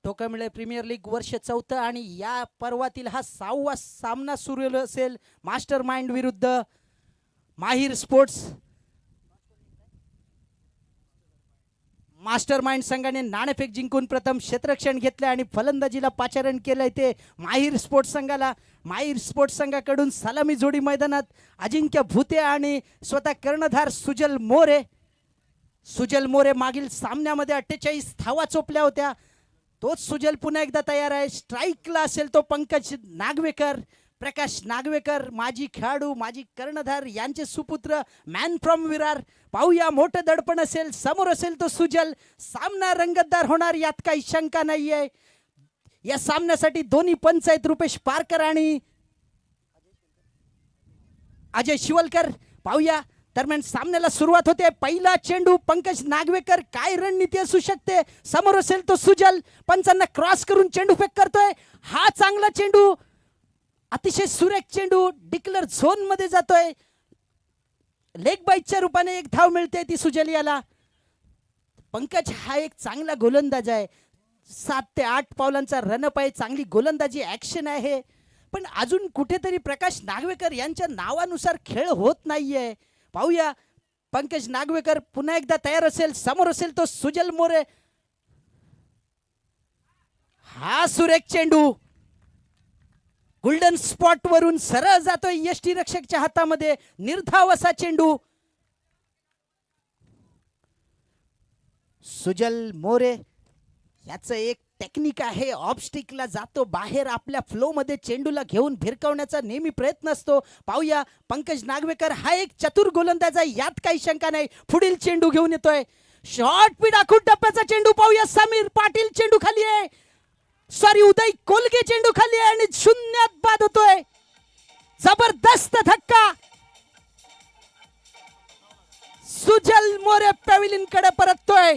टोकामिळे premier league वर्ष 4 आणि या पर्वातील हा 6वा सामना सुरू असेल मास्टर माइंड विरुद्ध माहिर स्पोर्ट्स। मास्टर माइंड संघाने नाणेफेक जिंकून प्रथम क्षेत्ररक्षण घेतले आणि फलंदाजीला पाचारण केलंय ते माहिर स्पोर्ट्स संघाला। माहिर स्पोर्ट्स संघाकडून सलामी जोडी मैदानात अजिंक्य भुते आणि स्वतः कर्णधार सुजल मोरे। सुजल मोरे मागील सामन्यामध्ये 48 धावा चोपल्या होत्या। तोच सुजल पुन्हा एकदा तयार आहे। स्ट्राईकला असेल तो पंकज नागवेकर। प्रकाश नागवेकर माजी खेळाडू माजी कर्णधार यांचे सुपुत्र मॅन फ्रॉम विरार। पाहूया मोठं दडपण असेल, समोर असेल तो सुजल। सामना रंगतदार होणार यात काही शंका नाहीये। या सामन्यासाठी दोन्ही पंच आहेत रुपेश पारकर आणि अजय शिवलकर। पाहूया दरम्यान सामन्याला सुरुवात होते। पहिला चेंडू पंकज नागवेकर, काय रणनीती असू शकते। समोर असेल तो सुजल, पंचांना क्रॉस करून चेंडू फेक करतोय। हा चांगला चेंडू, अतिशय सुरेख चेंडू डिक्लेअर झोन मध्ये जातोय। लेग बाईटच्या रूपाने एक धाव मिळते ती सुजल याला। पंकज हा एक चांगला गोलंदाज आहे। 7 ते 8 पावलांचा रनअप आहे, चांगली गोलंदाजी ऍक्शन आहे। पण अजून कुठेतरी प्रकाश नागवेकर यांच्या नावानुसार खेळ होत नाहीये। पाहूया पंकज नागवेकर पुन्हा एकदा तयार असेल, समोर असेल तो सुजल मोरे। हा सुरेख चेंडू गोल्डन स्पॉट वरून सरळ जातोय यष्टी रक्षकच्या हातामध्ये। निर्धाव असा चेंडू सुजल मोरे याचं एक टेक्निक आहे। ऑफ स्टिकला जातो बाहेर, आपल्या फ्लो मध्ये चेंडूला घेऊन भिरकवण्याचा नेहमी प्रयत्न असतो। पाहूया पंकज नागवेकर हा एक चतुर गोलंदाज आहे, यात काही शंका नाही। पुढील चेंडू घेऊन येतोय, शॉर्ट पीड आखूड टप्प्याचा चेंडू। पाहूया समीर पाटील चेंडू खाली आहे, सॉरी उदय कोलगे चेंडू खाली आहे आणि शून्यात बाद होतोय। जबरदस्त धक्का, सुजल मोरे पॅव्हिलियन कडे परततोय।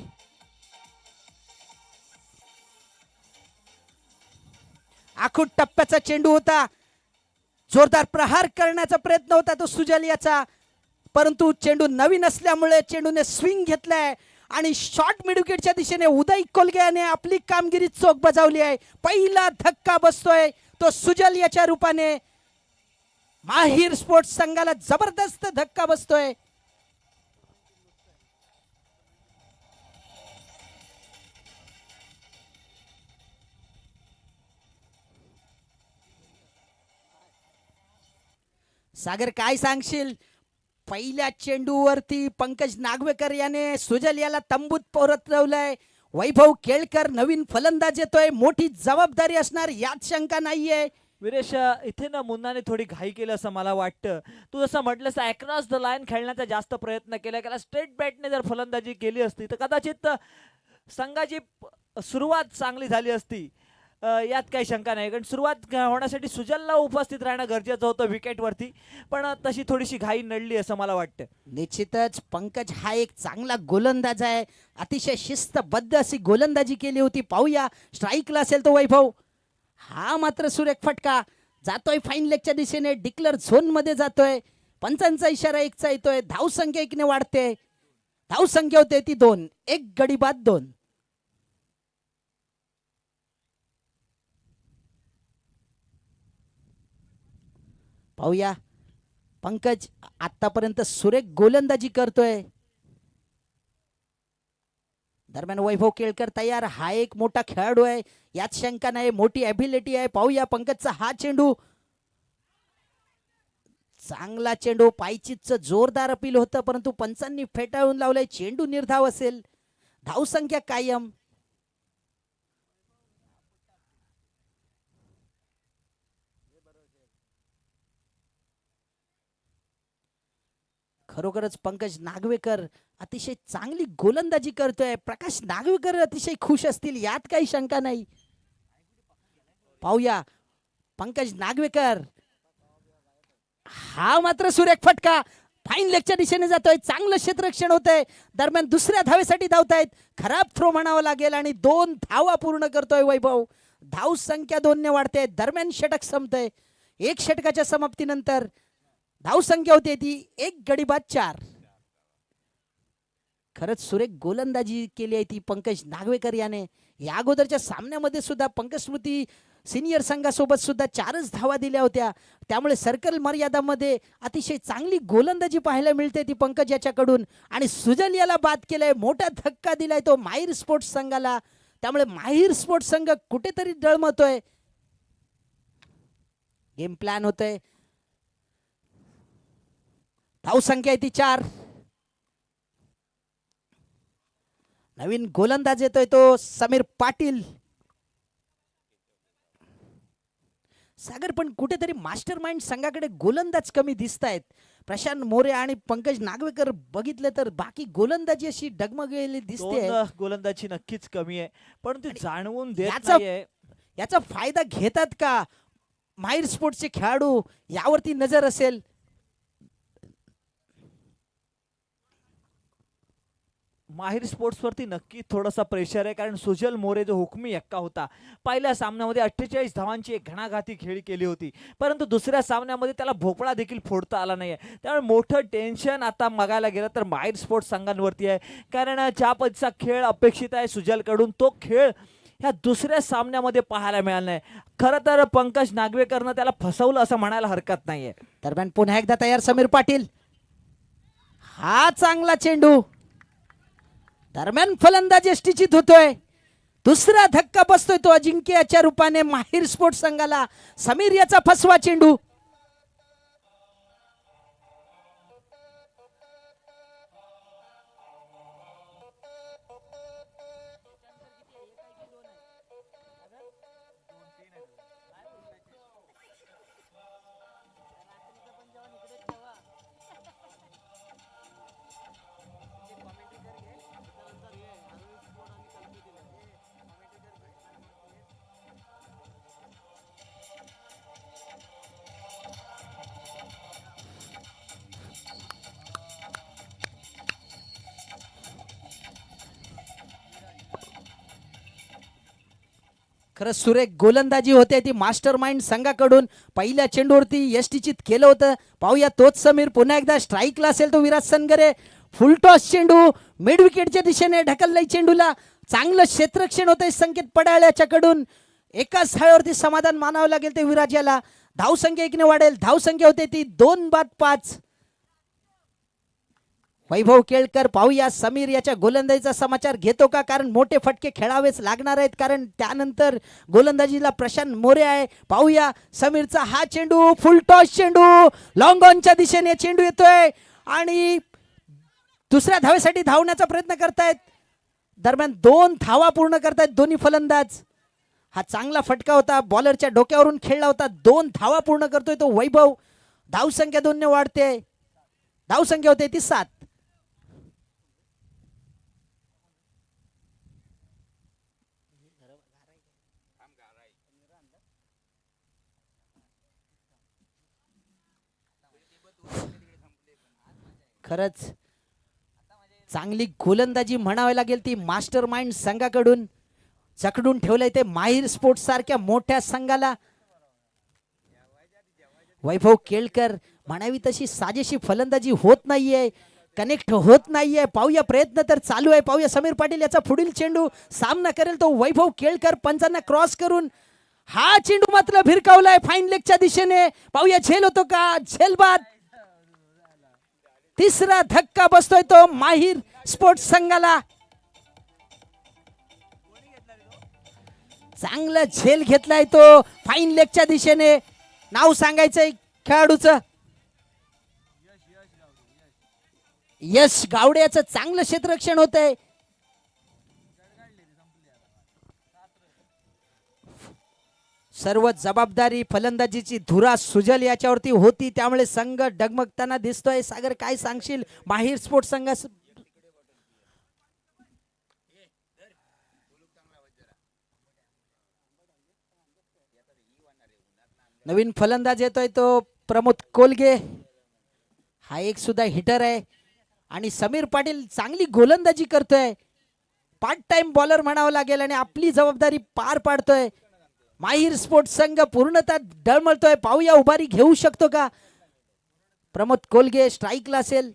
आखूड टप्प्याचा चेंडू होता, जोरदार प्रहार करण्याचा प्रयत्न होता तो सुजल याचा, परंतु चेंडू नवीन असल्यामुळे चेंडूने स्विंग घेतलाय आणि शॉर्ट मिड विकेटच्या दिशेने उदय कोलगे याने आपली कामगिरी चोख बजावली आहे। पहिला धक्का बसतोय तो सुजल याच्या रूपाने। माहिर स्पोर्ट्स संघाला जबरदस्त धक्का बसतोय। सागर काय सांगशील? पहिल्या चेंडूवरती पंकज नागवेकर याने सुजल याला तंबूत परतवलंय। वैभव केळकर नवीन फलंदाज येतोय, मोठी जबाबदारी असणार यात शंका नाहीये। विरेश, इथे ना मुन्नाने थोडी घाई केली असं मला वाटतं। तू जसं म्हटलंस अक्रॉस द लाईन खेळण्याचा जास्त प्रयत्न केला गेला। स्ट्रेट बॅटने जर फलंदाजी केली असती तर कदाचित संघाची सुरुवात चांगली झाली असती, यात काही शंका नाही। कारण सुरुवात होण्यासाठी सुजलला उपस्थित राहणं गरजेचं होतं विकेटवरती, पण तशी थोडीशी घाई नडली असं मला वाटतं। निश्चितच पंकज हा एक चांगला गोलंदाज आहे, अतिशय शिस्तबद्ध अशी गोलंदाजी केली होती। पाहूया स्ट्राईकला असेल तो वैभव, हा मात्र सुरेख फटका जातोय फाईन लेगच्या दिशेने, डिक्लेअर झोन मध्ये जातोय। पंचांचा इशारा एकचा येतोय, धावसंख्या 1 ने वाढते। धावसंख्या होते ती 2, 1 गडी बाद 2। पाहूया पंकज आतापर्यंत सुरेख गोलंदाजी करतोय। दरम्यान वैभव केळकर तयार, हा एक मोठा खेळाडू आहे यात शंका नाही, मोठी ॲबिलिटी आहे। पाहूया पंकजचा हा चेंडू, चांगला चेंडू, पायचीचं जोरदार अपील होतं परंतु पंचांनी फेटाळून लावलंय। चेंडू निर्धाव असेल, धावसंख्या कायम। खरोखरच पंकज नागवेकर अतिशय चांगली गोलंदाजी करतोय। प्रकाश नागवेकर अतिशय खुश असतील यात काही शंका नाही। पाहूया पंकज नागवेकर, हा मात्र सुरेख फटका फाईन लेगच्या दिशेने जातोय, चांगलं क्षेत्ररक्षण होतंय। दरम्यान दुसऱ्या धावेसाठी धावतायत, खराब थ्रो म्हणावं लागेल आणि 2 धावा पूर्ण करतोय वैभव। धाव संख्या 2 ने वाढते, दरम्यान षटक संपतंय। 1 षटकाच्या समाप्तीनंतर धाव संख्या होती ती 1 गडी बाद 4। खरंच सुरेख गोलंदाजी केली आहे ती पंकज नागवेकर याने. या अगोदरच्या सामन्यामध्ये सुद्धा पंकज स्मृती सिनियर संघासोबत सुद्धा 4च धावा दिल्या होत्या. त्यामुळे सर्कल मर्यादामध्ये अतिशय चांगली गोलंदाजी पाहायला मिळते ती पंकज याच्याकडून. आणि सुजल याला बाद केलंय, मोठा धक्का दिलाय तो माहीर स्पोर्ट्स संघाला. त्यामुळे माहीर स्पोर्ट्स संघ कुठेतरी डळमळतोय. गेम प्लॅन होतोय. धावसंख्या आहे ती 4. नवीन गोलंदाज येतोय तो समीर पाटील. सागर पण कुठेतरी मास्टर माइंड संघाकडे गोलंदाज कमी दिसत आहेत. प्रशांत मोरे आणि पंकज नागवेकर बघितले तर बाकी गोलंदाजी अशी डगमगलेली दिसते. गोलंदाजी नक्कीच कमी आहे, पण ती जाणवून देत याचा- नाहीये. याचा फायदा घेतात का माहीर स्पोर्ट्सचे खेळाडू, यावरती नजर असेल. माहीर स्पोर्ट्स वरती नक्की थोडासा प्रेशर आहे, कारण सुजल मोरे जो हुकमी एक्का होता, पहिल्या सामन्यामध्ये 48 धावांची एक घणाघाती खेळी केली होती, परंतु दुसऱ्या सामन्यामध्ये त्याला भोपळा देखील फोडता आला नाहीये. त्यामुळे मोठं टेन्शन आता बघायला गेलं तर माहीर स्पोर्ट्स संघांवरती आहे, कारण ज्या पद्धतीचा खेळ अपेक्षित आहे सुजलकडून तो खेळ ह्या दुसऱ्या सामन्यामध्ये पाहायला मिळाला नाही. खरं तर पंकज नागवेकरनं त्याला फसवलं असं म्हणायला हरकत नाहीये. दरम्यान पुन्हा एकदा तयार समीर पाटील. हा चांगला चेंडू. दरम्यान फलंदाज यष्टीचीत होतोय. दुसरा धक्का बसतोय तो अजिंक्यच्या रूपाने माहीर स्पोर्ट्स संघाला. समीर याचा फसवा चेंडू. खरंच सुरेख गोलंदाजी होते ती मास्टर माइंड संघाकडून. पहिल्या चेंडूवरती यष्टीचित केलं होतं. पाहूया तोच समीर पुन्हा एकदा स्ट्राईकला असेल तो विराज सनगरे. फुलटॉस चेंडू मिड विकेटच्या दिशेने ढकललाय चेंडूला. चांगलं क्षेत्ररक्षण होतंय संकेत पडाळ याच्याकडून. एकाच धावेवरती समाधान मानावं लागेल ते विराज याला. धावसंख्या 1 ने वाढेल. धावसंख्या होते ती 2-5. वैभव केळकर पाहूया समीर याच्या गोलंदाजीचा समाचार घेतो का, कारण मोठे फटके खेळावेच लागणार आहेत, कारण त्यानंतर गोलंदाजीला प्रशांत मोरे आहे. पाहूया समीरचा हा चेंडू. फुलटॉस चेंडू लॉंग ऑनच्या दिशेने चेंडू येतोय आणि दुसऱ्या धावेसाठी धावण्याचा प्रयत्न करतायत. दरम्यान 2 धावा पूर्ण करतायत दोन्ही फलंदाज. हा चांगला फटका होता, बॉलरच्या डोक्यावरून खेळला होता. 2 धावा पूर्ण करतोय तो वैभव. धावसंख्या 2 ने वाढते. धावसंख्या होते ती 7. खरंच चांगली गोलंदाजी म्हणावी लागेल ती मास्टर माइंड संघाकडून. जखडून ठेवलंय ते माहीर स्पोर्ट्स सारख्या मोठ्या संघाला. वैभव केळकर म्हणावी तशी साजेशी फलंदाजी होत नाहीये, कनेक्ट होत नाहीये. पाहूया प्रयत्न तर चालू आहे. पाहूया समीर पाटील याचा पुढील चेंडू. सामना करेल तो वैभव केळकर पंचांना क्रॉस करून. हा चेंडू मात्र भिरकावलाय फाईन लेगच्या दिशेने. पाहूया झेल होतो का, झेल बाद. तिसरा धक्का बसतोय तो माहीर स्पोर्ट्स संघाला. चांगला झेल घेतलाय तो फाईन लेगच्या दिशेने. नाव सांगायचंय खेळाडूचं. यश गावड्याचं चांगलं क्षेत्ररक्षण होतंय. सर्व जबाबदारी फलंदाजीची धुरा सुजल याच्यावरती होती, त्यामुळे संघ डगमगताना दिसतोय. सागर काय सांगशील माहीर स्पोर्ट्स संघ? नवीन फलंदाज येतोय तो प्रमोद कोलगे. हा एक सुद्धा हिटर आहे आणि समीर पाटील चांगली गोलंदाजी करतोय. पार्ट टाइम बॉलर म्हणावं लागेल आणि आपली जबाबदारी पार पाडतोय. माहीर स्पोर्ट्स संघ पूर्णतः डळमळतोय. पाहूया उभारी घेऊ शकतो का प्रमोद कोलगे. स्ट्राईकला असेल.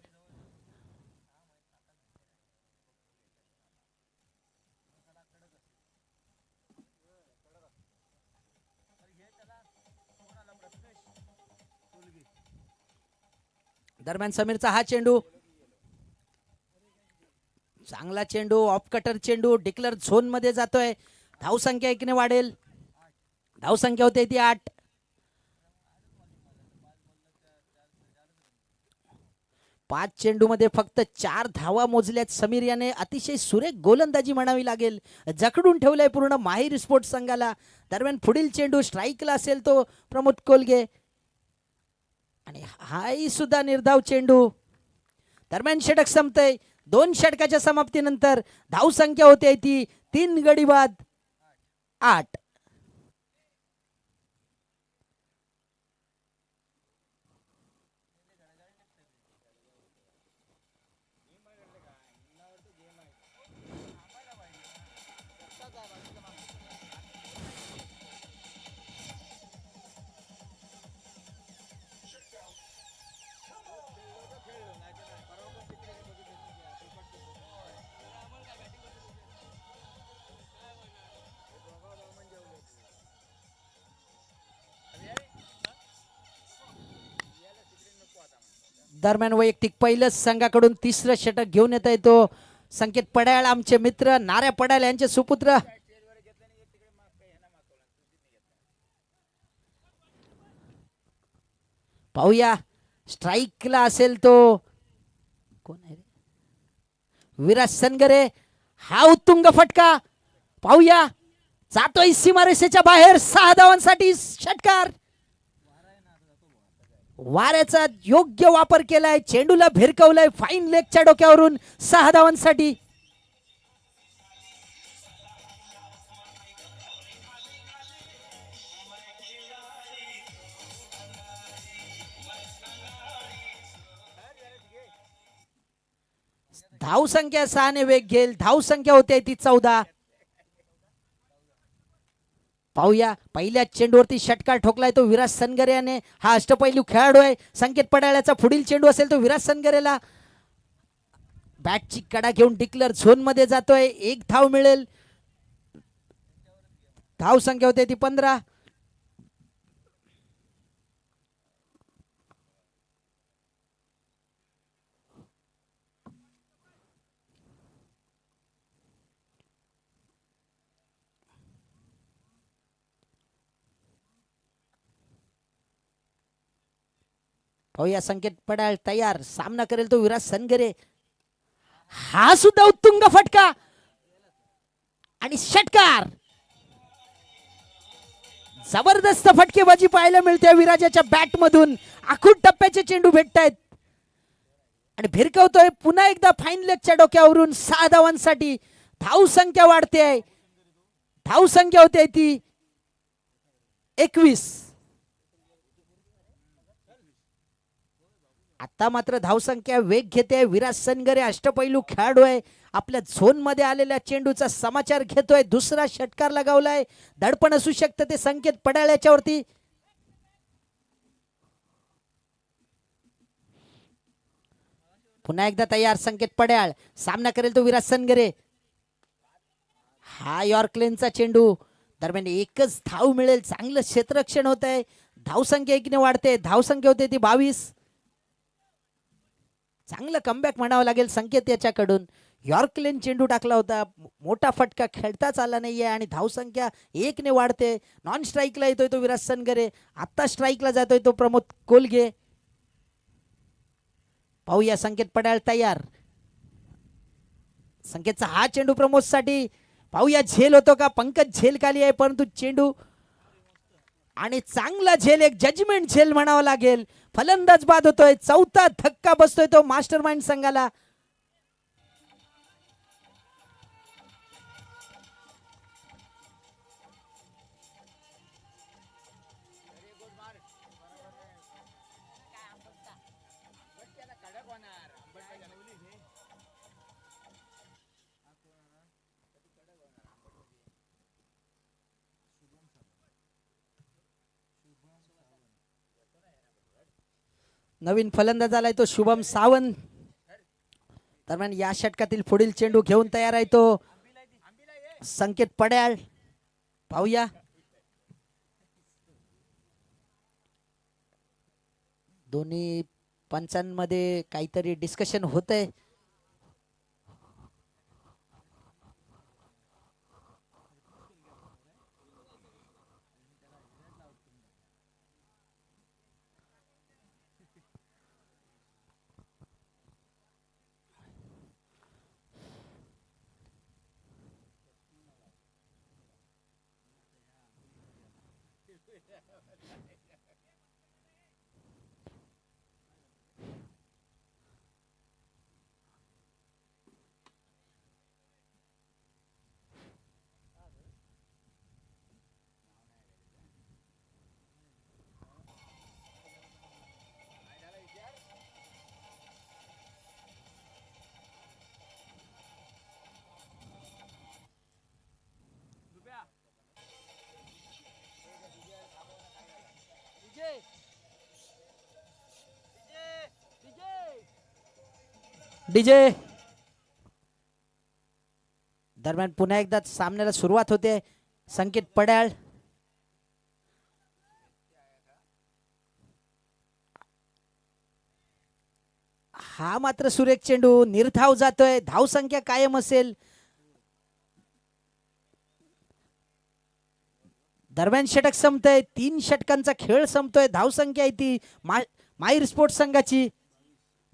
दरम्यान समीरचा हा चेंडू, चांगला चेंडू, ऑफ कटर चेंडू, डिक्लर झोन मध्ये जातोय. धावसंख्या 1 ने वाढेल. धावसंख्या होते ती 8. 5 चेंडू मध्ये फक्त 4 धावा मोजल्यात. समीर याने अतिशय सुरेख गोलंदाजी म्हणावी लागेल. जखडून ठेवलंय पूर्ण माहिर स्पोर्ट्स संघाला. दरम्यान पुढील चेंडू स्ट्राईकला असेल तो प्रमोद कोलगे आणि हाही सुद्धा निर्धाव चेंडू. दरम्यान षटक संपतंय. 2 षटकाच्या समाप्तीनंतर धावसंख्या होते ती 3 गडी बाद 8. दरम्यान वैयक्तिक पहिलंच संघाकडून तिसरं षटक घेऊन येत आहे तो संकेत पड्याळ, आमचे मित्र नाऱ्या पड्याळ यांचे सुपुत्र. पाहूया स्ट्राईकला असेल तो कोण आहे रे? विराज सनगरे. हा उत्तुंग फटका पाहूया, जातोय सीमारेषेच्या बाहेर. 6 धावांसाठी षटकार. वाऱ्याचा योग्य वापर केलाय, चेंडूला भिरकवलाय फाईन लेगच्या डोक्यावरून. 6 धावांसाठी. धावसंख्या 6 ने वेग घेईल. धावसंख्या होते ती 14. पाहूया पहिल्या चेंडूवरती षटकार ठोकलाय तो विराज सनगरे याने. हा अष्टपैलू खेळाडू आहे. संकेत पडाळ्याचा पुढील चेंडू असेल तो विराज सनगरेला. बॅटची कडा घेऊन डिक्लर झोन मध्ये जातोय. 1 धाव मिळेल. धाव संख्या होते ती 15. पाहूया संकेत पडाळ तयार. सामना करेल तो विराज सनगरे. हा सुद्धा उत्तुंग फटका आणि षटकार. जबरदस्त फटकेबाजी पाहायला मिळते विराजाच्या बॅट मधून. आखूड टप्प्याचे चेंडू भेटतायत आणि भिरकवतोय पुन्हा एकदा फाईन लेगच्या डोक्यावरून. 6 धावांसाठी धाव संख्या वाढते. धाव संख्या होते ती 21. आता मात्र धावसंख्या वेग घेते. विराज सनगरे अष्टपैलू खेळाडू आहे. आपल्या झोन मध्ये आलेल्या चेंडूचा समाचार घेतोय. दुसरा षटकार लगावलाय. दडपण असू शकतं ते संकेत पडाळ्याच्या वरती. पुन्हा एकदा तयार संकेत पड्याळ. सामना करेल तो विराज सनगरे. हा यॉर्कलेनचा चेंडू. दरम्यान एकच धाव मिळेल. चांगलं क्षेत्ररक्षण होत आहे. धावसंख्या 1 ने वाढते. धावसंख्या होते ती 22. चांगलं कमबॅक म्हणावं लागेल संकेत याच्याकडून. यॉर्कलेन चेंडू टाकला होता. मोठा फटका खेळताच आला नाहीये आणि धावसंख्या 1 ने वाढते. नॉन स्ट्राईकला येतोय तो विराज सनगरे. आता स्ट्राईकला जातोय तो प्रमोद कोलगे. पाहूया संकेत पडाळ तयार. संकेतचा हा चेंडू प्रमोद साठी. पाहूया झेल होतो का. पंकज झेल खाली आहे परंतु चेंडू आणि चांगला झेल, एक जजमेंट झेल म्हणावं लागेल. फलंदाज बाद होतोय. 4था धक्का बसतोय तो मास्टरमाइंड संघाला. नवीन फलंदाज आलाय तो शुभम सावंत. दरम्यान या षटकातील पुढील चेंडू घेऊन तयार आहे तो संकेत पड्याळ. पाहूया दोन्ही पंचांमध्ये काहीतरी डिस्कशन होतंय. डीजे दरम्यान पुन्हा एकदा सामन्याला सुरुवात होते. संकेत पड्याळ हा मात्र सुरेख चेंडू निर्धाव जातोय. धाव संख्या कायम असेल. दरम्यान षटक संपतंय. 3 षटकांचा खेळ संपतोय. धाव संख्या आहे ती माहीर स्पोर्ट्स संघाची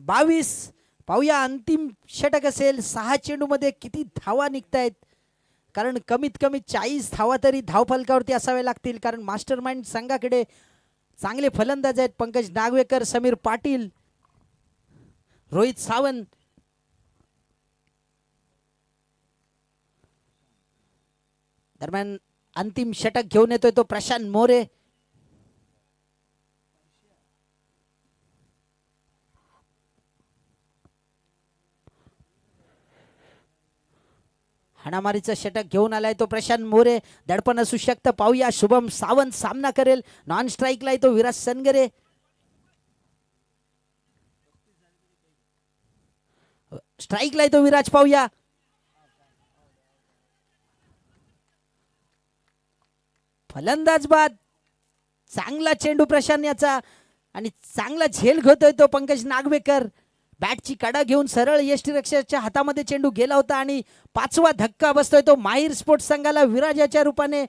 22. पाहूया अंतिम षटक असेल. 6 चेंडू मध्ये किती धावा निघतायत. कारण कमीत कमी 40 धावा तरी धाव फलकावरती असावे लागतील. कारण मास्टर माइंड संघाकडे चांगले फलंदाज आहेत. पंकज नागवेकर, समीर पाटील, रोहित सावंत. दरम्यान अंतिम षटक घेऊन येतोय तो प्रशांत मोरे. हाणामारीचं षटक घेऊन आलाय तो प्रशांत मोरे. दडपण असू शकतं. पाहूया शुभम सावंत सामना करेल. नॉन स्ट्राईकला तो विराज सनगरे. स्ट्राईकला तो विराज. पाहूया फलंदाज बाद. चांगला चेंडू प्रशांत याचा आणि चांगला झेल घेतोय तो पंकज नागवेकर. बॅटची कडा घेऊन सरळ यष्टीरक्षकाच्या हातामध्ये चेंडू गेला होता आणि 5वा धक्का बसतोय तो माहीर स्पोर्ट्स संघाला विराजाच्या रूपाने.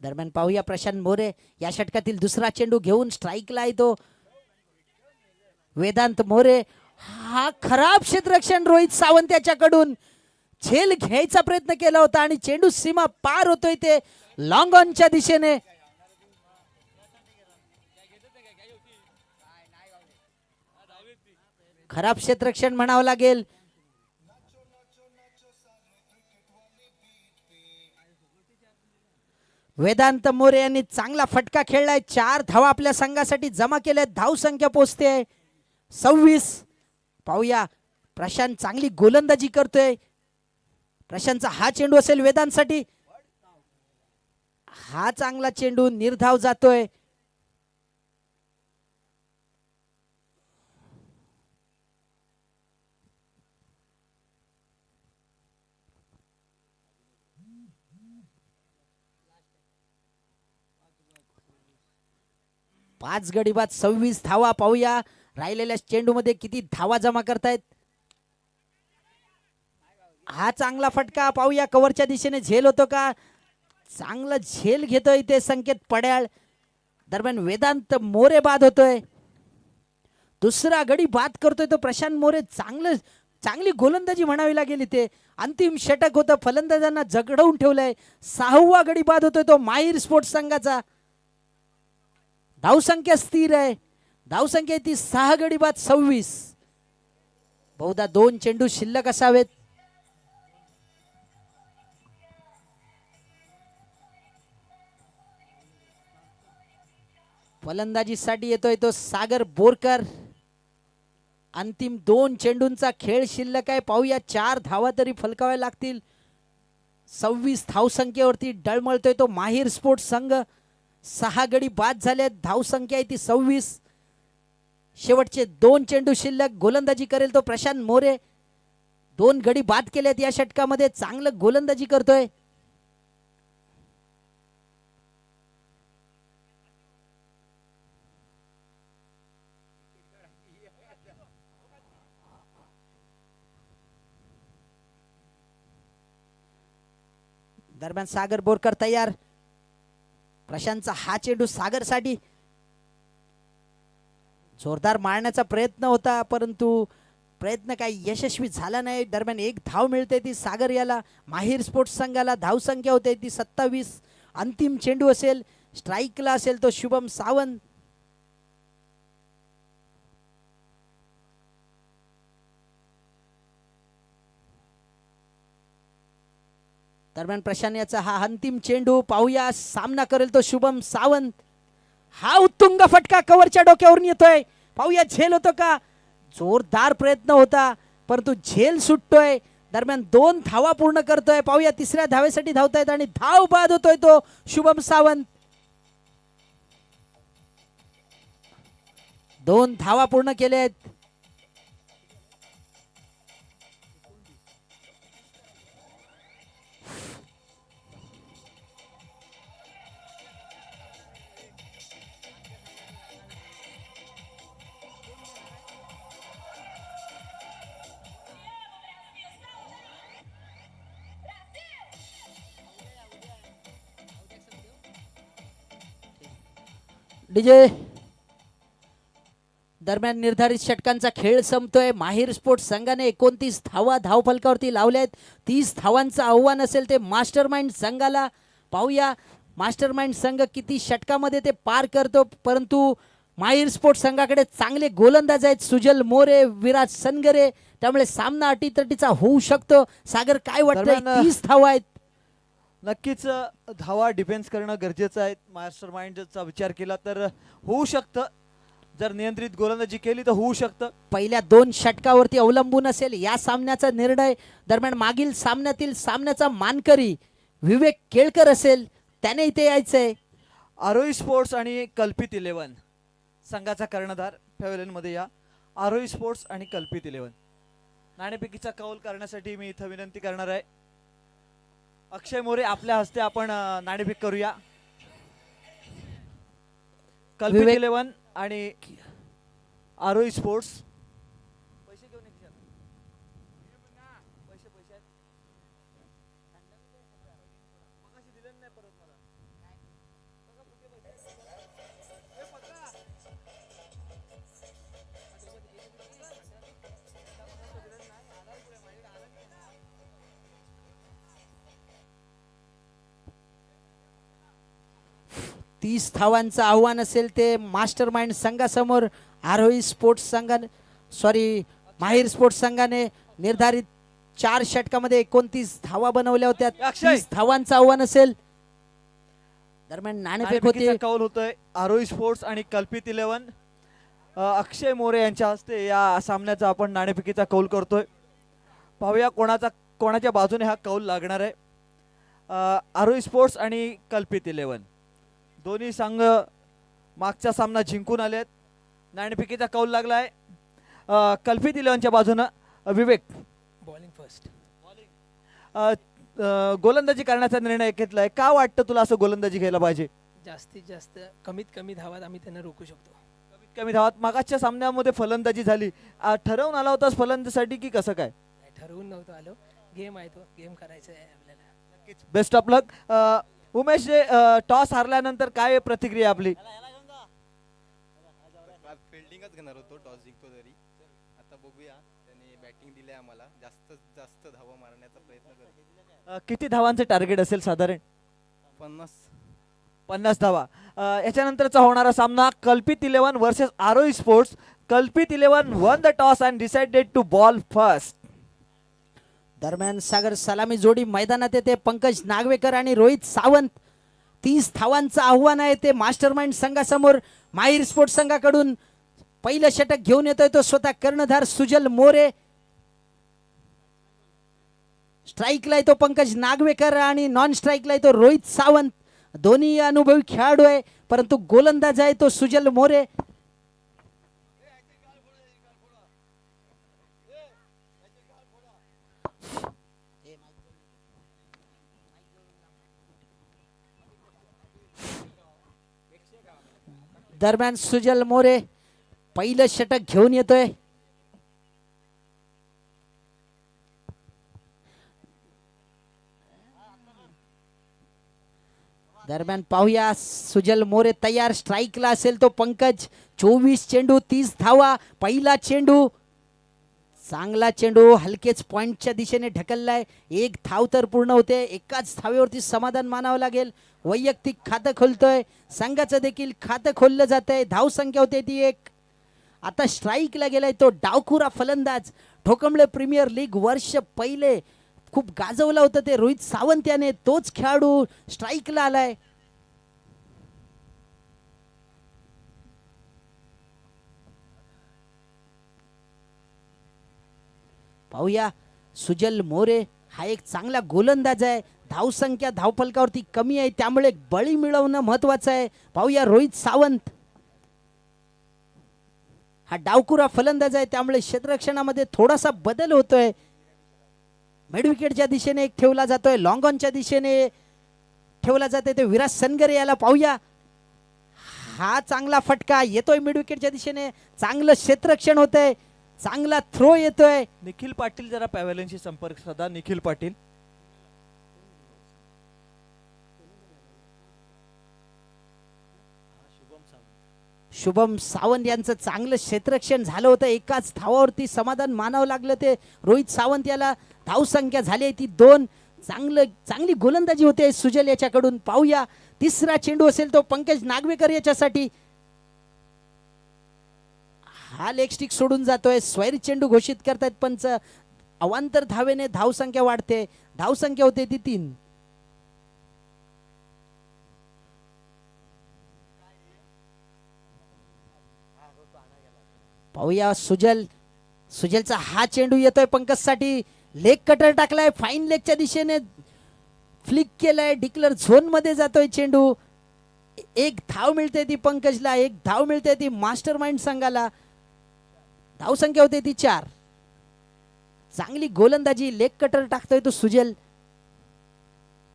दरम्यान पाहूया प्रशांत मोरे या षटकातील दुसरा चेंडू घेऊन स्ट्राईकला आहे तो वेदांत मोरे. हा खराब क्षेत्ररक्षण रोहित सावंत याच्याकडून. झेल घ्यायचा प्रयत्न केला होता आणि चेंडू सीमा पार होतोय ते लॉंग ऑनच्या दिशेने. खराब क्षेत्ररक्षण म्हणावं लागेल. वेदांत मोरे यांनी चांगला फटका खेळलाय. 4 धावा आपल्या संघासाठी जमा केल्या. धाव संख्या पोहोचते 26. पाहूया प्रशांत चांगली गोलंदाजी करतोय. प्रशांतचा हा चेंडू असेल वेदांतसाठी. हा चांगला चेंडू निर्धाव जातोय. पाच गडी बाद 26 धावा. पाहूया राहिलेल्या चेंडू मध्ये किती धावा जमा करतायत. हा चांगला फटका. पाहूया कव्हरच्या दिशेने झेल होतो का. चांगला झेल घेतोय ते संकेत पड्याळ. दरम्यान वेदांत मोरे बाद होतोय. दुसरा गडी बाद करतोय तो प्रशांत मोरे. चांगली गोलंदाजी म्हणावी लागेल इथे. अंतिम षटक होतं. फलंदाजांना जगडवून ठेवलंय. 6वा गडी बाद होतोय तो माहीर स्पोर्ट्स संघाचा. धावसंख्या स्थिर आहे. धावसंख्या ती 6 गडी बाद 26. बहुधा 2 चेंडू शिल्लक असावेत. फलंदाजीसाठी येतोय तो सागर बोरकर. अंतिम 2 चेंडूंचा खेळ शिल्लक आहे. पाहूया 4 धावा तरी फलकाव्या लागतील. 26 धावसंख्येवरती डळमळतोय तो माहीर स्पोर्ट्स संघ. 6 गडी बाद झाले. धावसंख्या आहे ती 26. शेवटचे 2 चेंडू शिल्लक. गोलंदाजी करेल तो प्रशांत मोरे. 2 गडी बाद केलेत या षटकामध्ये. चांगलं गोलंदाजी करतोय. दरम्यान सागर बोरकर तयार. प्रशांतचा हा चेंडू सागरसाठी जोरदार मारण्याचा प्रयत्न होता, परंतु प्रयत्न काही यशस्वी झाला नाही. दरम्यान 1 धाव मिळते ती सागर याला. माहीर स्पोर्ट्स संघाला धावसंख्या होते ती 27. अंतिम चेंडू असेल. स्ट्राईकला असेल तो शुभम सावंत. दरम्यान प्रशांत याचा हा अंतिम चेंडू. पाहूया सामना करेल तो शुभम सावंत. हा उत्तुंग फटका कव्हरच्या डोक्यावरून येतोय. पाहूया झेल होतो का. जोरदार प्रयत्न होता, परंतु झेल सुटतोय. दरम्यान 2 धावा पूर्ण करतोय. पाहूया 3ऱ्या धावेसाठी धावतायत आणि धाव बाद होतोय तो शुभम सावंत. 2 धावा पूर्ण केलेत. डीजे. दरम्यान निर्धारित षटकांचा खेळ संपतोय. माहीर स्पोर्ट्स संघाने 29 धावा धावफलकावरती लावल्यात. 30 धावांचं आव्हान असेल ते मास्टरमाइंड संघाला. पाहूया मास्टरमाइंड संघ किती षटकामध्ये ते पार करतो, परंतु माहीर स्पोर्ट्स संघाकडे चांगले गोलंदाज आहेत. सुजल मोरे, विराज सनगरे. त्यामुळे सामना अटीतटीचा होऊ शकतो. सागर काय वाटतंय. 30 धावा आहेत. नक्कीच धावा डिफेन्स करणं गरजेचं आहे. मास्टर माइंडचा विचार केला तर होऊ शकतं. जर नियंत्रित गोलंदाजी केली तर होऊ शकतं. पहिल्या 2 षटकावरती अवलंबून असेल या सामन्याचा निर्णय. दरम्यान मागील सामन्यातील सामन्याचा मानकरी विवेक केळकर असेल, त्याने इथे यायचंय. आरोही स्पोर्ट्स आणि कल्पित 11 संघाचा कर्णधार पॅव्हेलियन मध्ये या. आरोही स्पोर्ट्स आणि कल्पित 11 नाणेफेकीचा कौल करण्यासाठी मी इथं विनंती करणार आहे. अक्षय मोरे, आपल्या हस्ते आपण नाणेफेक करूया. कल्पित 11 आणि आरोही स्पोर्ट्स. पैसे घेऊन पैसे पैसे दिले नाही परत मला. तीस धावांचं आव्हान असेल ते मास्टर माइंड संघासमोर. आरोही स्पोर्ट्स संघाने माहीर स्पोर्ट्स संघाने निर्धारित 4 षटकामध्ये 29 धावा बनवल्या होत्या. 30 धावांचं आव्हान असेल. दरम्यान नाणेफेक होती. कौल होतोय आरोही स्पोर्ट्स आणि कल्पित 11. अक्षय मोरे यांच्या हस्ते या सामन्याचा आपण नाणेफेकीचा कौल करतोय. पाहूया कोणाच्या बाजूने हा कौल लागणार आहे. आरोही स्पोर्ट्स आणि कल्पित 11 दोन्ही संघ मागचा सामना जिंकून आलेत. नाणेफेकीचा कौल लागला आहे. कल्पित 11च्या बाजूनं विवेक. Bowling first. गोलंदाजी करण्याचा निर्णय घेतलाय. का वाटतं तुला असं गोलंदाजी घ्यायला पाहिजे. जास्तीत जास्त कमीत कमी धावात आम्ही त्यांना रोखू शकतो. कमीत कमी धावात. मागाच्या सामन्यामध्ये फलंदाजी झाली. ठरवून आला होतास फलंदाजीसाठी की कसं काय. ठरवून नव्हतं आलो. गेम आहे तो. गेम करायचा आहे आपल्याला. Best of luck. Umesh, toss हारल्यानंतर काय प्रतिक्रिया आपली. फिल्डिंगच घेणार होतो टॉस जिंकतो तरी. आता बघूया, त्याने बॅटिंग दिली आम्हाला. जास्तीत जास्त धावा मारण्याचा प्रयत्न करतो. किती धावांचे टार्गेट असेल साधारण. 50 धावा. याच्यानंतरचा होणारा सामना कल्पित 11 versus Aarohi sports. Kalpit 11 won the toss and decided to bowl first. दरम्यान सागर सलामी जोडी मैदानात येते. पंकज नागवेकर आणि रोहित सावंत. 30 धावांचं आव्हान आहे ते मास्टरमाइंड संघासमोर. माहीर स्पोर्ट्स संघाकडून पहिलं षटक घेऊन येतोय तो स्वतः कर्णधार सुजल मोरे. स्ट्राईकला येतो पंकज नागवेकर आणि नॉन स्ट्राईकला येतो रोहित सावंत. दोन्ही अनुभवी खेळाडू आहे, परंतु गोलंदाज आहे तो सुजल मोरे. दरम्यान सुजल मोरे पहिलं षटक घेऊन येतोय. दरम्यान पाहूया सुजल मोरे तयार. स्ट्राईकला असेल तो पंकज. 24 चेंडू 30 धावा. पहिला चेंडू चांगला चेंडू हलकेच पॉइंटच्या दिशेने ढकललाय. एक धाव तर पूर्ण होते. एकाच धावेवरती समाधान मानावं लागेल. वैयक्तिक खातं खोलतोय, संघाचं देखील खातं खोललं जात आहे. धाव संख्या होते ती 1. आता स्ट्राईकला गेलाय तो डावखुरा फलंदाज. ठोकंबळे प्रीमियर लीग वर्ष पहिले खूप गाजवलं होतं ते रोहित सावंत याने. तोच खेळाडू स्ट्राईकला आलाय. पाहूया सुजल मोरे हा एक चांगला गोलंदाज आहे. धावसंख्या धावफलकावरती कमी आहे, त्यामुळे बळी मिळवणं महत्वाचं आहे. पाहूया रोहित सावंत हा डावकुरा फलंदाज आहे, त्यामुळे क्षेत्ररक्षणामध्ये थोडासा बदल होतोय. मिडविकेटच्या दिशेने एक ठेवला जातोय, लॉंग ऑनच्या दिशेने ठेवला जातोय ते विराज सनगरे याला. पाहूया हा चांगला फटका येतोय मिडविकेटच्या दिशेने. चांगलं क्षेत्ररक्षण होतंय, चांगला थ्रो येतोय. निखिल पाटील जरा पॅव्हलियनशी संपर्क साधा. निखिल पाटील. शुभम सावंत यांचं चांगलं क्षेत्ररक्षण झालं होतं. एकाच धावावरती समाधान मानावं लागलं ते रोहित सावंत याला. धावसंख्या झाली आहे ती 2. चांगली गोलंदाजी होते सुजल याच्याकडून. पाहूया तिसरा चेंडू असेल तो पंकज नागवेकर याच्यासाठी. हा लेग स्टिक सोडून जातोय. स्वैर चेंडू घोषित करतायत पंच. अवांतर धावेने धावसंख्या वाढते. धावसंख्या होते ती 3. पाहूया सुजलचा हा चेंडू येतोय पंकज साठी. लेग कटर टाकलाय, फाईन लेगच्या दिशेने फ्लिक केलाय. डिक्लर झोन मध्ये जातोय चेंडू. एक धाव मिळते ती पंकजला, एक धाव मिळते ती मास्टर माइंड संघाला. धावसंख्या होते ती 4. चांगली गोलंदाजी, लेग कटर टाकतोय तो सुजल.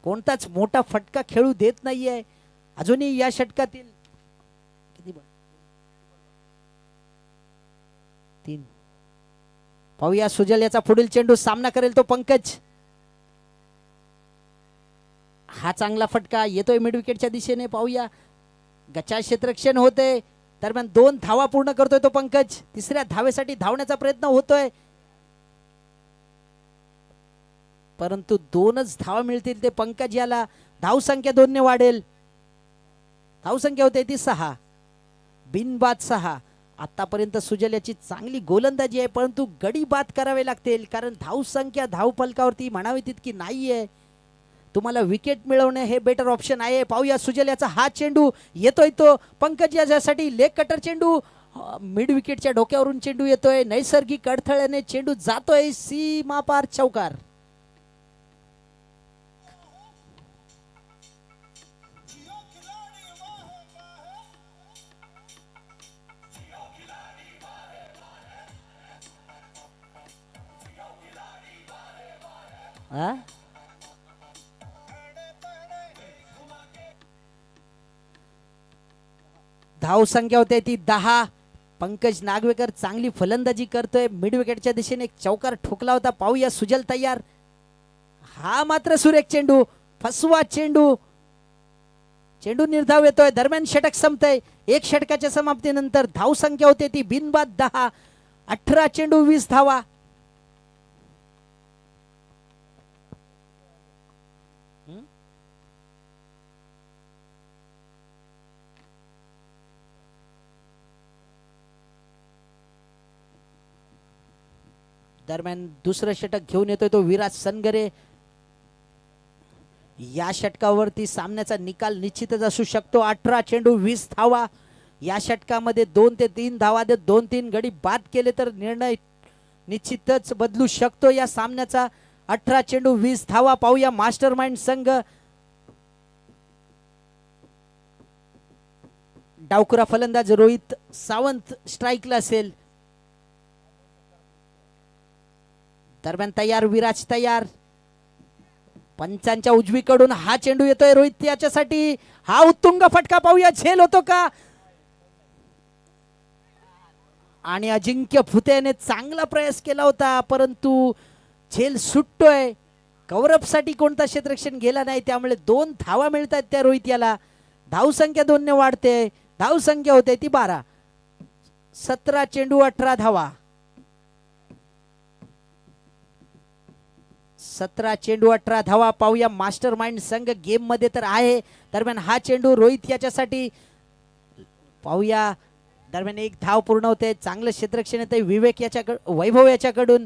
कोणताच मोठा फटका खेळू देत नाहीये अजूनही या षटकातील. किती 3. पाहूया सुजल याचा पुढील चेंडू. सामना करेल तो पंकज. हा चांगला फटका येतोय मिडविकेटच्या दिशेने. पाहूया गचा क्षेत्ररक्षण होते. दरम्यान 2 धावा पूर्ण करतोय तो पंकज. तिसऱ्या धावेसाठी धावण्याचा प्रयत्न होतोय, परंतु 2च धावा मिळतील ते पंकज याला. धावसंख्या 2 ने वाढेल. धावसंख्या होते ती 6. बिनबाद 6. आतापर्यंत सुजल याची चांगली गोलंदाजी आहे, परंतु गडी बाद करावे लागतील, कारण धावसंख्या धावफलकावरती म्हणावी तितकी नाहीये. तुम्हाला विकेट मिळवणे हे बेटर ऑप्शन आहे. पाहूया सुजल याचा हा चेंडू येतोय तो पंकज याच्यासाठी. लेग कटर चेंडू मिड विकेटच्या डोक्यावरून चेंडू येतोय. नैसर्गिक अडथळ्याने चेंडू जातोय सीमा पार. चौकार. धाव संख्या होते ती 10. पंकज नागवेकर चांगली फलंदाजी करतोय. मिड विकेटच्या दिशेने एक चौकार ठोकला होता. पाहूया सुजल तयार. हा मात्र सुरेख चेंडू, फसवा चेंडू. चेंडू निर्धाव येतोय. दरम्यान षटक संपतंय. 1 षटकाच्या समाप्तीनंतर धाव संख्या होते ती बिनबाद 10. 18 चेंडू 20 धावा. दरम्यान दुसरं षटक घेऊन येतोय तो विराज सनगरे. या षटकावरती सामन्याचा निकाल निश्चितच असू शकतो. 18 चेंडू 20 धावा. या षटकामध्ये 2 ते 3 धावा देत 2-3 गडी बाद केले तर निर्णय निश्चितच बदलू शकतो या सामन्याचा. 18 चेंडू 20 धावा. पाहूया मास्टर माइंड संघ. डावखुरा फलंदाज रोहित सावंत स्ट्राईकला असेल. दरम्यान तयार विराज तयार. पंचांच्या उजवीकडून हा चेंडू येतोय रोहित याच्यासाठी. हा उत्तुंग फटका. पाहूया झेल होतो का. आणि अजिंक्य फुतेने चांगला प्रयास केला होता परंतु झेल सुटतोय. कव्हरअप साठी कोणता क्षेत्ररक्षण गेला नाही त्यामुळे 2 धावा मिळतात त्या रोहित याला. धावसंख्या 2 ने वाढते. धावसंख्या होते ती 12. 17 चेंडू 18 धावा. 17 चेंडू 18 धावा. पाहूया मास्टर माइंड संघ गेम मध्ये तर आहे. दरम्यान हा चेंडू रोहित याच्यासाठी. पाहूया दरम्यान 1 धाव पूर्ण होते. चांगलं क्षेत्ररक्षण येते विवेक याच्याकडून वैभव याच्याकडून.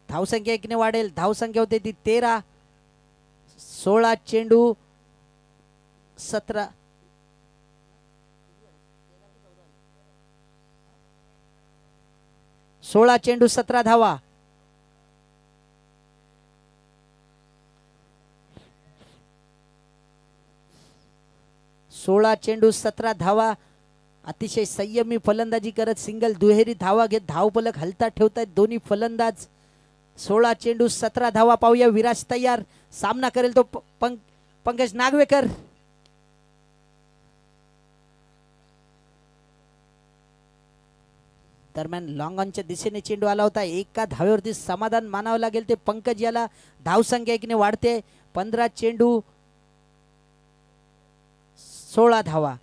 धावसंख्या 1 ने वाढेल. धावसंख्या होते ती 13. 16 चेंडू 17. 16 चेंडू 17 धावा. 16 चेंडू 17 धावा. अतिशय संयमी फलंदाजी करत सिंगल दुहेरी धावा घेत धावफलक हलता ठेवतायत दोन्ही फलंदाज. 16 चेंडू 17 धावा. पाहूया विराज तयार. सामना करेल तो पंकज नागवेकर. दरम्यान लॉंग ऑनच्या दिशेने चेंडू आला होता. एका धावेवरती समाधान मानावं लागेल ते पंकज याला. धावसंख्या 1 ने वाढते. 15 चेंडू 16 धावा.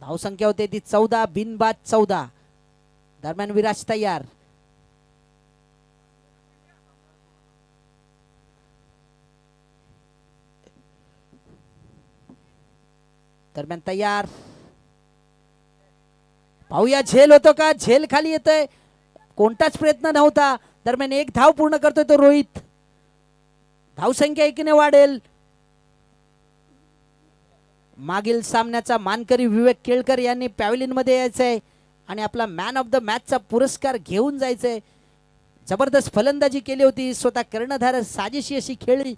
धावसंख्या होते ती 14. बिनबाद 14. दरम्यान विराज तयार. दरम्यान तयार. पाहूया झेल होतो का. झेल खाली येतोय. कोणताच प्रयत्न नव्हता. दरम्यान 1 धाव पूर्ण करतोय तो रोहित. धावसंख्या 1 ने वाढेल. मागील सामन्याचा मानकरी विवेक केळकर यांनी पॅव्हलियन मध्ये यायचंय आणि आपला मॅन ऑफ द मॅचचा पुरस्कार घेऊन जायचंय. जबरदस्त फलंदाजी केली होती. स्वतः कर्णधार साजेशी अशी खेळली.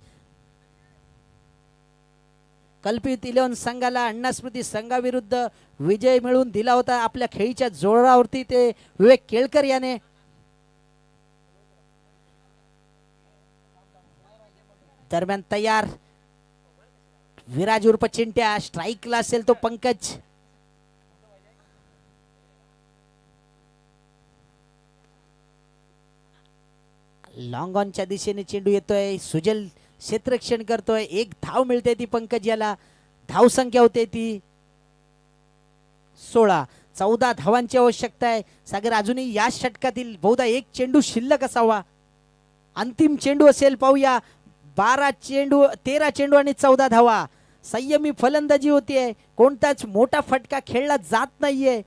कल्पित 11 संघाला अण्णा स्मृती संघाविरुद्ध विजय मिळवून दिला होता. आपल्या खेळीच्या जोरावरती ते विवेक केळकर याने. दरम्यान तयार. विराज उर्फ चिंट्या. स्ट्राईकला असेल तो पंकज. लॉंग ऑनच्या दिशेने चेंडू येतोय. सुजल क्षेत्ररक्षण करतोय. 1 धाव मिळते ती पंकज याला. धावसंख्या होते ती 16. 14 धावांची आवश्यकता आहे. सागर अजूनही या षटकातील बहुधा 1 चेंडू शिल्लक असावा. अंतिम चेंडू असेल. पाहूया. 13 चेंडू आणि 14 धावा. संयमी फलंदाजी होतीये. कोणताच मोठा फटका खेळला जात नाहीये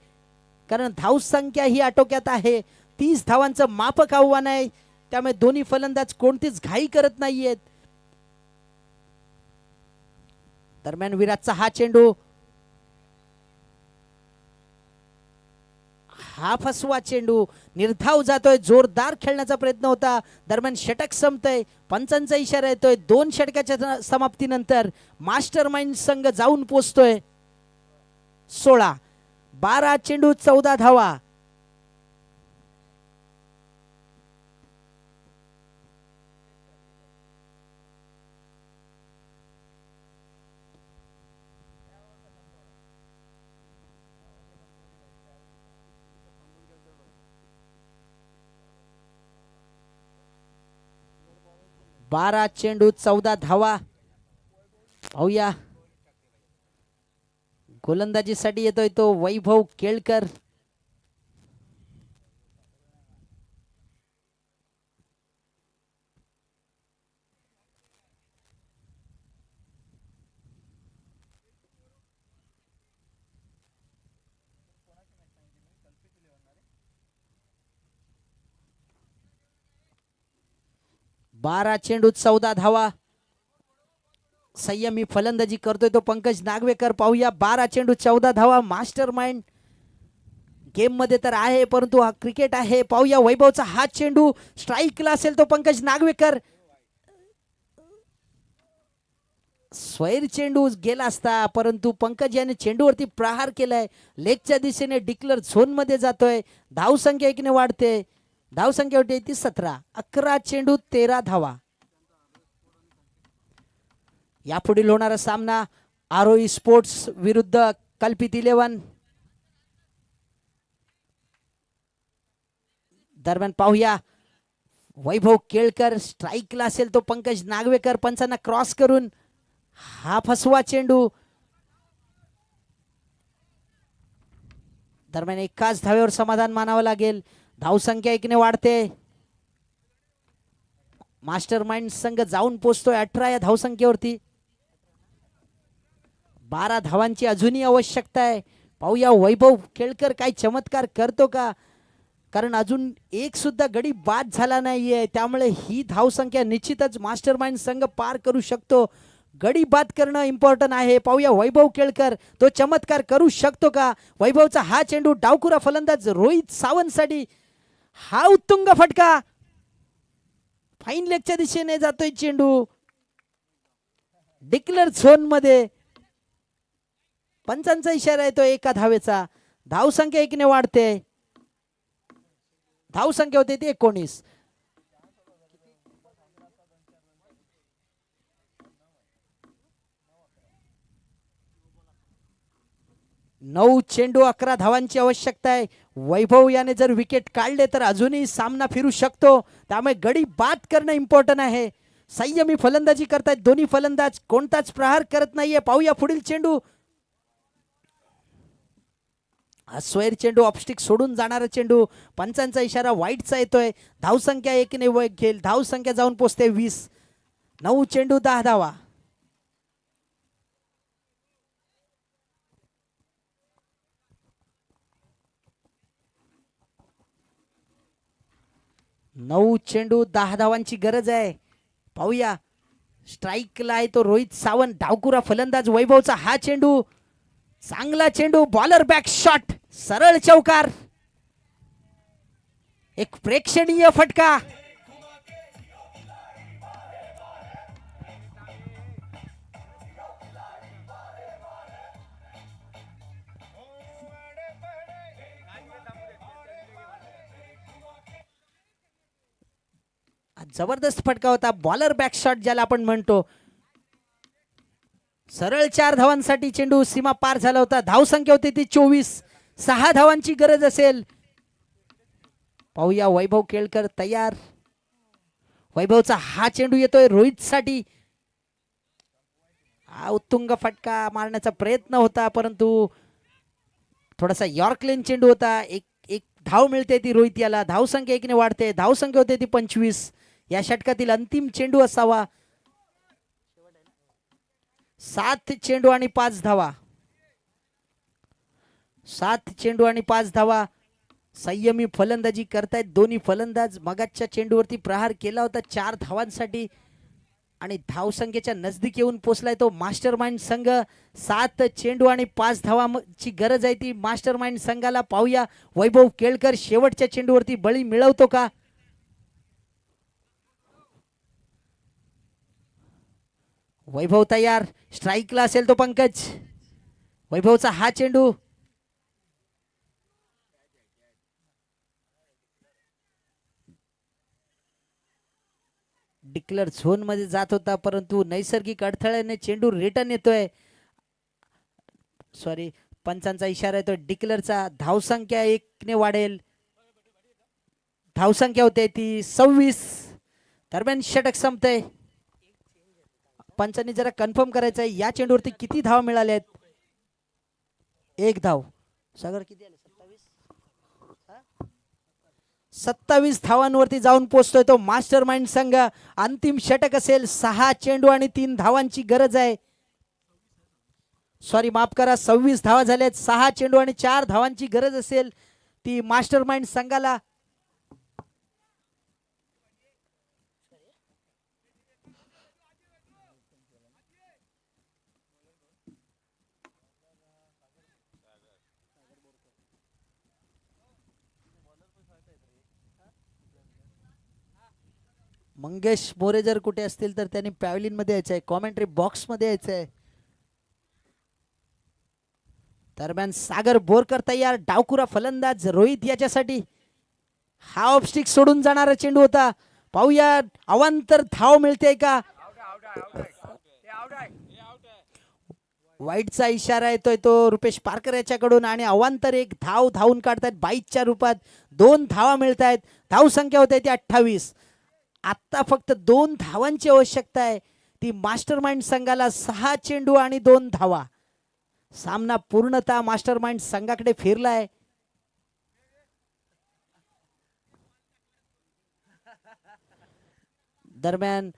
कारण धावसंख्या ही आटोक्यात आहे. 30 धावांचं माफक आव्हान आहे त्यामुळे दोन्ही फलंदाज कोणतीच घाई करत नाहीयेत. दरम्यान विराटचा हा चेंडू. हा फसवा चेंडू. निर्धाव जातोय. जोरदार खेळण्याचा प्रयत्न होता. दरम्यान षटक संपतय. पंचांचा इशारा येतोय. 2 षटकाच्या समाप्तीनंतर मास्टर माइंड संघ जाऊन पोचतोय. 16. 12 चेंडू 14 धावा. बारा चेंडू 14 धावा. पाहूया. गोलंदाजीसाठी येतोय तो वैभव केळकर. बारा चेंडू 14 धावा. संयमी फलंदाजी करतोय तो पंकज नागवेकर. पाहूया 12 चेंडू 14 धावा. मास्टर माइंड गेम मध्ये तर आहे, परंतु हा क्रिकेट आहे. पाहूया वैभवचा हा चेंडू स्ट्राईकला असेल तो पंकज नागवेकर. स्वैर चेंडू गेला असता, परंतु पंकज याने चेंडूवरती प्रहार केलाय. लेगच्या दिशेने डिक्लर झोन मध्ये जातोय. धावसंख्या 1 ने वाढते. धावसंख्या होती ती 17. 11 चेंडू 13 धावा. यापुढील होणारा सामना आरोही स्पोर्ट्स विरुद्ध कल्पित 11. दरम्यान पाहूया वैभव केळकर स्ट्राईकला असेल तो पंकज नागवेकर. पंचांना क्रॉस करून हा फसवा चेंडू. दरम्यान एकाच धावेवर समाधान मानावं लागेल. धावसंख्या 1 ने वाढते. मास्टर माइंड संघ जाऊन पोचतोय 18 या धावसंख्येवरती. 12 धावांची अजूनही आवश्यकता आहे. पाहूया वैभव केळकर काय चमत्कार करतो का, कारण अजून एक सुद्धा गडी बाद झाला नाहीये. त्यामुळे ही धावसंख्या निश्चितच मास्टर माइंड संघ पार करू शकतो. गडी बाद करणं इम्पॉर्टंट आहे. पाहूया वैभव केळकर तो चमत्कार करू शकतो का. वैभवचा हा चेंडू डावखुरा फलंदाज रोहित सावंतसाठी हा उत्तुंग फटका. फाईन लेगच्या दिशेने जातोय चेंडू डिक्लर झोन मध्ये. पंचांचा इशारा येतो एका धावेचा. धावसंख्या 1 ने वाढते. धावसंख्या होते ती 19. 9 चेंडू 11 धावांची आवश्यकता आहे. वैभव याने जर विकेट काढले तर अजूनही सामना फिरू शकतो. त्यामुळे गडी बाद करणं इम्पॉर्टंट आहे. संयमी फलंदाजी करतायत दोन्ही फलंदाज. कोणताच प्रहार करत नाहीये. पाहूया पुढील चेंडू. स्वैर चेंडू ऑफस्टिक सोडून जाणारा चेंडू. पंचांचा इशारा वाईटचा येतोय. धावसंख्या 1 ने घेल. धावसंख्या जाऊन पोचते 20. 9 चेंडू 10 धावा. नऊ चेंडू 10 धावांची गरज आहे. पाहूया स्ट्राईकला आहे तो रोहित सावंत. डावकुरा फलंदाज वैभवचा हा चेंडू. चांगला चेंडू. Bowler back shot. सरळ चौकार. एक प्रेक्षणीय फटका. जबरदस्त फटका होता. बॉलर बॅक शॉट ज्याला आपण म्हणतो. सरळ 4 धावांसाठी चेंडू सीमा पार झाला होता. धावसंख्या होती ती 24. 6 धावांची गरज असेल. पाहूया वैभव केळकर तयार. वैभवचा हा चेंडू येतोय रोहित साठी. हा उत्तुंग फटका मारण्याचा प्रयत्न होता, परंतु थोडासा यॉर्कलेन चेंडू होता. एक धाव मिळते ती रोहित याला. धावसंख्या 1 ने वाढते. धावसंख्या होते ती 25. या षटकातील अंतिम चेंडू असावा. 7 चेंडू आणि 5 धावा. 7 चेंडू आणि 5 धावा. संयमी फलंदाजी करतायत दोन्ही फलंदाज. मगाच्या चेंडूवरती प्रहार केला होता 4 धावांसाठी आणि धावसंख्येच्या नजदीक येऊन पोचलाय तो मास्टर माइंड संघ. 7 चेंडू आणि 5 धावांची गरज आहे ती मास्टर माइंड संघाला. पाहूया वैभव केळकर शेवटच्या चेंडूवरती बळी मिळवतो का. वैभव तयार. स्ट्राईकला असेल तो पंकज. वैभवचा हा चेंडू. डिक्लर झोन मध्ये जात होता, परंतु नैसर्गिक अडथळ्याने चेंडू रिटर्न येतोय. सॉरी, पंचांचा इशारा येतोय डिक्लरचा. धावसंख्या 1 ने वाढेल. धावसंख्या होते ती 26. दरम्यान षटक संपतंय. पंचांनी जरा कन्फर्म करायचं आहे या चेंडूवरती किती धाव मिळाले आहेत. 1 धाव. सागर किती आले. 27 धावांवरती जाऊन पोहोचतोय तो मास्टर माइंड संघ. अंतिम षटक असेल. 6 चेंडू आणि 3 धावांची गरज आहे. सॉरी, माफ करा, 26 धावा झाल्यात. 6 चेंडू आणि 4 धावांची गरज असेल ती मास्टर माइंड संघाला. मंगेश मोरे जर कुठे असतील तर त्यांनी पॅव्हलिन मध्ये यायचंय, कॉमेंट्री बॉक्स मध्ये यायचंय. दरम्यान सागर बोरकर तयार, डावकुरा फलंदाज रोहित याच्यासाठी हा ऑफस्टिक सोडून जाणारा चेंडू होता. पाहूया अवांतर धाव मिळते का. वाईटचा इशारा येतोय तो रुपेश पारकर याच्याकडून आणि अवांतर एक धाव धावून काढतायत. 22च्या रूपात 2 धावा मिळत आहेत. धाव संख्या होते ती 28. आता फक्त 2 धावांची आवश्यकता आहे. ती मास्टरमाइंड संघाला 6 चेंडू आणि 2 धावा. सामना पूर्णतः मास्टरमाइंड संघाकडे फिरलाय. दरम्यान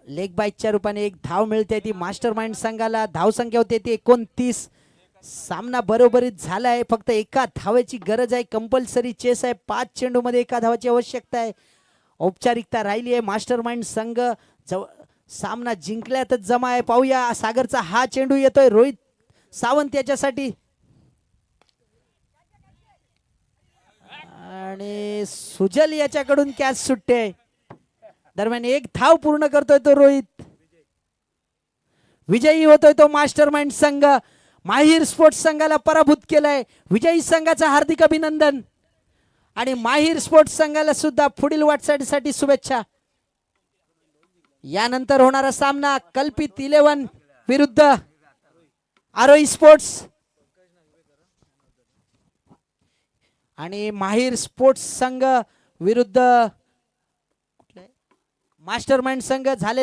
लेग बाईटच्या रूपाने एक धाव मिळते ती मास्टरमाइंड संघाला. धाव संख्या होते ती 29. सामना बरोबरीत झालाय. फक्त एका धावेची गरज आहे. कंपल्सरी चेस आहे. 5 चेंडू मध्ये एका धावाची आवश्यकता आहे. औपचारिकता राहिली आहे. मास्टरमाइंड संघ सामना जिंकल्यातच जमा आहे. पाहूया सागरचा हा चेंडू येतोय रोहित सावंत याच्यासाठी आणि सुजल याच्याकडून कॅच सुटते. दरम्यान एक धाव पूर्ण करतोय तो रोहित. विजयी होतोय तो मास्टरमाइंड संघ. माहीर स्पोर्ट्स संघाला पराभूत केलाय. विजयी संघाचं हार्दिक अभिनंदन आणि माहीर स्पोर्ट्स संघाला सुद्धा पुढील वाटचालीसाठी शुभेच्छा. यानंतर होणारा सामना कल्पित 11 विरुद्ध आरोही स्पोर्ट्स आणि माहीर स्पोर्ट्स संघ विरुद्ध मास्टरमाइंड संघ झाले.